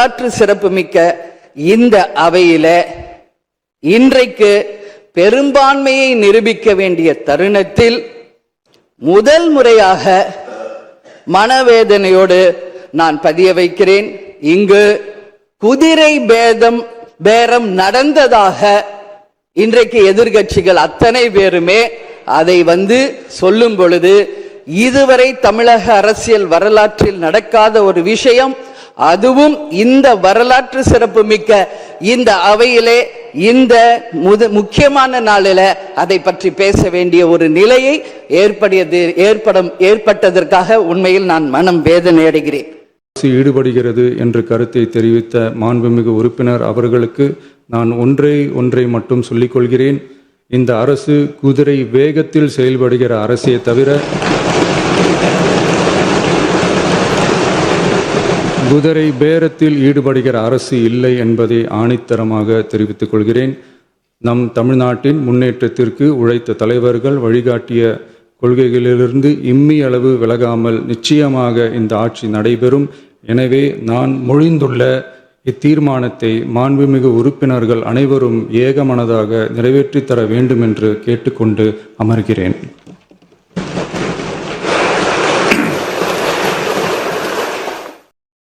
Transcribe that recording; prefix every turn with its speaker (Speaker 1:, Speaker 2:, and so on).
Speaker 1: வரலாற்று சிறப்புமிக்க இந்த அவையில இன்றைக்கு பெரும்பான்மையை நிரூபிக்க வேண்டிய தருணத்தில் முதல் முறையாக மனவேதனையோடு நான் பதிய வைக்கிறேன். இங்கு குதிரை பேரம் நடந்ததாக இன்றைக்கு எதிர்கட்சிகள் அத்தனை பேருமே அதை சொல்லும் பொழுது, இதுவரை தமிழக அரசியல் வரலாற்றில் நடக்காத ஒரு விஷயம், அதுவும் இந்த வரலாற்று சிறப்பு மிக்க இந்த அவையிலே இந்த முக்கியமான நாளில் அதை பற்றி பேச வேண்டிய ஒரு நிலையை ஏற்பட்டதற்காக உண்மையில் நான் மனம் வேதனை அடைகிறேன்.
Speaker 2: ஈடுபடுகிறது என்ற கருத்தை தெரிவித்த மாண்புமிகு உறுப்பினர் அவர்களுக்கு நான் ஒன்றை மட்டும் சொல்லிக் கொள்கிறேன். இந்த அரசு குதிரை வேகத்தில் செயல்படுகிற அரசே தவிர குதிரை பேரத்தில் ஈடுபடுகிற அரசு இல்லை என்பதை ஆணித்தரமாக தெரிவித்துக் கொள்கிறேன். நம் தமிழ்நாட்டின் முன்னேற்றத்திற்கு உழைத்த தலைவர்கள் வழிகாட்டிய கொள்கைகளிலிருந்து இம்மி அளவு விலகாமல் நிச்சயமாக இந்த ஆட்சி நடைபெறும். எனவே நான் மொழிந்துள்ள இத்தீர்மானத்தை மாண்புமிகு உறுப்பினர்கள் அனைவரும் ஏகமனதாக நிறைவேற்றித் தர வேண்டும் என்று கேட்டுக்கொண்டு அமர்கிறேன்.